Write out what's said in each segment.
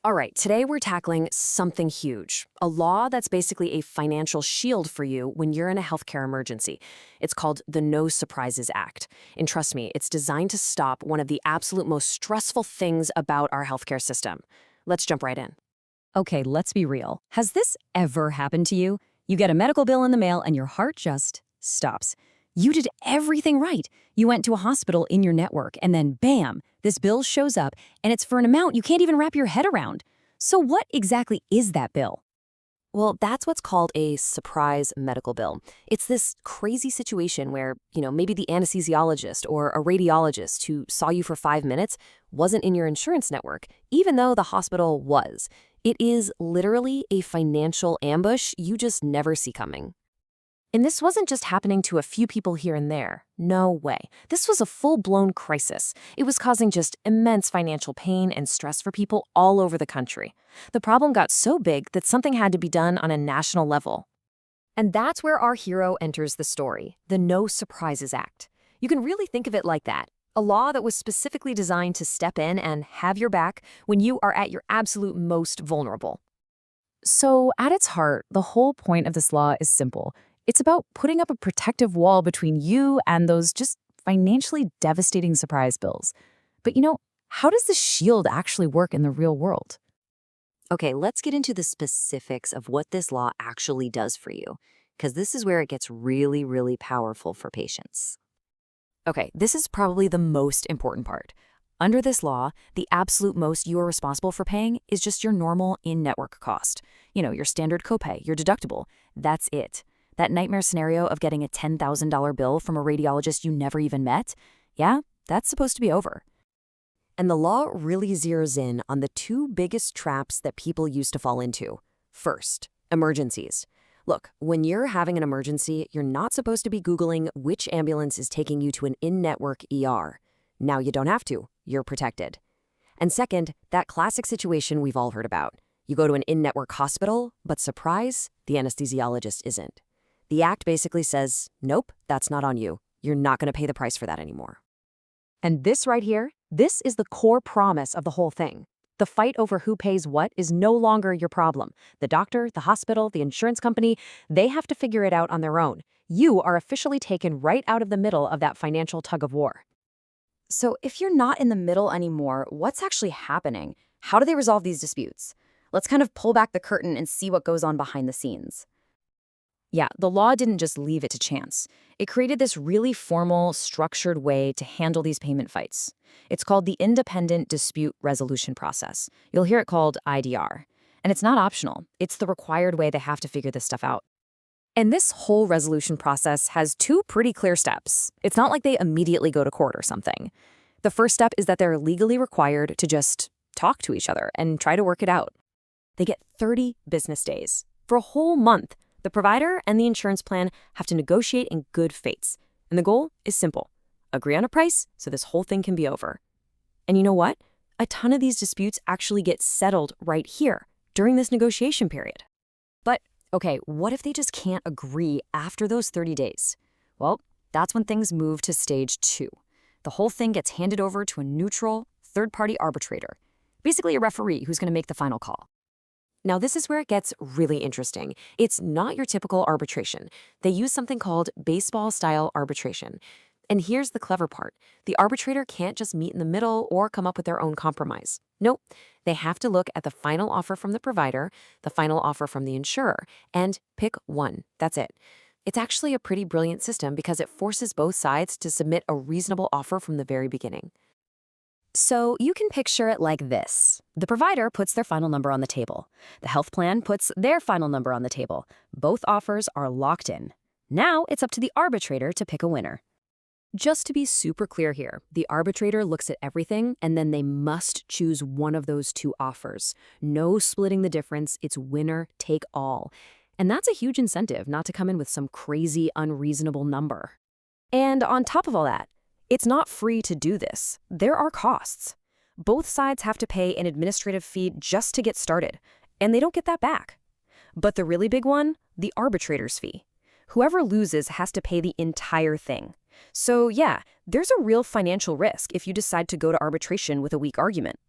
All right, today we're tackling something huge, a law that's basically a financial shield for you when you're in a healthcare emergency. It's called the No Surprises Act. And trust me, it's designed to stop one of the absolute most stressful things about our healthcare system. Let's jump right in. Okay, let's be real. Has this ever happened to you? You get a medical bill in the mail and your heart just stops. You did everything right. You went to a hospital in your network and then bam, this bill shows up and it's for an amount you can't even wrap your head around. So what exactly is that bill? Well, that's what's called a surprise medical bill. It's this crazy situation where, maybe the anesthesiologist or a radiologist who saw you for 5 minutes wasn't in your insurance network, even though the hospital was. It is literally a financial ambush you just never see coming. And this wasn't just happening to a few people here and there. No way. This was a full-blown crisis. It was causing just immense financial pain and stress for people all over the country. The problem got so big that something had to be done on a national level. And that's where our hero enters the story, the No Surprises Act. You can really think of it like that. A law that was specifically designed to step in and have your back when you are at your absolute most vulnerable. So at its heart, the whole point of this law is simple. It's about putting up a protective wall between you and those just financially devastating surprise bills. But how does the shield actually work in the real world? Okay, let's get into the specifics of what this law actually does for you, because this is where it gets really, really powerful for patients. Okay, this is probably the most important part. Under this law, the absolute most you are responsible for paying is just your normal in-network cost. Your standard copay, your deductible. That's it. That nightmare scenario of getting a $10,000 bill from a radiologist you never even met? Yeah, that's supposed to be over. And the law really zeroes in on the two biggest traps that people used to fall into. First, emergencies. Look, when you're having an emergency, you're not supposed to be Googling which ambulance is taking you to an in-network ER. Now you don't have to. You're protected. And second, that classic situation we've all heard about. You go to an in-network hospital, but surprise, the anesthesiologist isn't. The act basically says, nope, that's not on you. You're not going to pay the price for that anymore. And this right here, this is the core promise of the whole thing. The fight over who pays what is no longer your problem. The doctor, the hospital, the insurance company, they have to figure it out on their own. You are officially taken right out of the middle of that financial tug of war. So if you're not in the middle anymore, what's actually happening? How do they resolve these disputes? Let's kind of pull back the curtain and see what goes on behind the scenes. Yeah, the law didn't just leave it to chance. It created this really formal, structured way to handle these payment fights. It's called the Independent Dispute Resolution Process. You'll hear it called IDR. And it's not optional. It's the required way they have to figure this stuff out. And this whole resolution process has two pretty clear steps. It's not like they immediately go to court or something. The first step is that they're legally required to just talk to each other and try to work it out. They get 30 business days. For a whole month, the provider and the insurance plan have to negotiate in good faith. And the goal is simple. Agree on a price so this whole thing can be over. And you know what? A ton of these disputes actually get settled right here during this negotiation period. But, okay, what if they just can't agree after those 30 days? Well, that's when things move to stage 2. The whole thing gets handed over to a neutral, third-party arbitrator, basically a referee who's going to make the final call. Now, this is where it gets really interesting. It's not your typical arbitration. They use something called baseball-style arbitration. And here's the clever part. The arbitrator can't just meet in the middle or come up with their own compromise. Nope. They have to look at the final offer from the provider, the final offer from the insurer, and pick one. That's it. It's actually a pretty brilliant system because it forces both sides to submit a reasonable offer from the very beginning. So you can picture it like this. The provider puts their final number on the table. The health plan puts their final number on the table. Both offers are locked in. Now it's up to the arbitrator to pick a winner. Just to be super clear here, the arbitrator looks at everything and then they must choose one of those two offers. No splitting the difference, it's winner take all. And that's a huge incentive not to come in with some crazy, unreasonable number. And on top of all that, it's not free to do this. There are costs. Both sides have to pay an administrative fee just to get started, and they don't get that back. But the really big one, the arbitrator's fee. Whoever loses has to pay the entire thing. So yeah, there's a real financial risk if you decide to go to arbitration with a weak argument.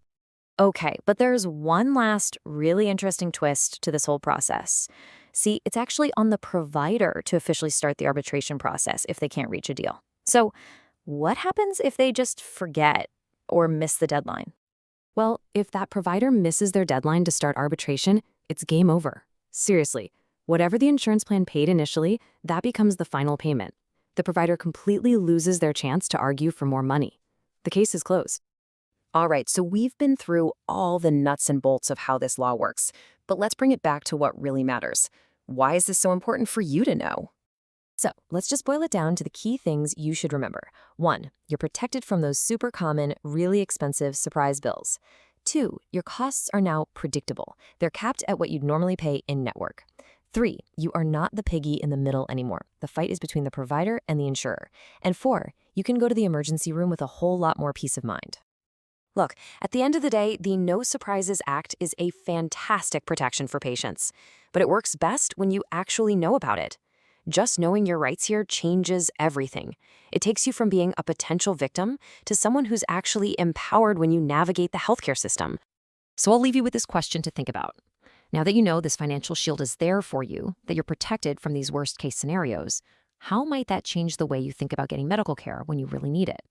Okay, but there's one last really interesting twist to this whole process. See, it's actually on the provider to officially start the arbitration process if they can't reach a deal. So, what happens if they just forget or miss the deadline? Well, if that provider misses their deadline to start arbitration, it's game over. Seriously, whatever the insurance plan paid initially, that becomes the final payment. The provider completely loses their chance to argue for more money. The case is closed. All right, so we've been through all the nuts and bolts of how this law works, but let's bring it back to what really matters. Why is this so important for you to know? So let's just boil it down to the key things you should remember. 1, you're protected from those super common, really expensive surprise bills. 2, your costs are now predictable. They're capped at what you'd normally pay in-network. 3, you are not the piggy in the middle anymore. The fight is between the provider and the insurer. And 4, you can go to the emergency room with a whole lot more peace of mind. Look, at the end of the day, the No Surprises Act is a fantastic protection for patients, but it works best when you actually know about it. Just knowing your rights here changes everything. It takes you from being a potential victim to someone who's actually empowered when you navigate the healthcare system. So I'll leave you with this question to think about. Now that you know this financial shield is there for you, that you're protected from these worst-case scenarios, how might that change the way you think about getting medical care when you really need it?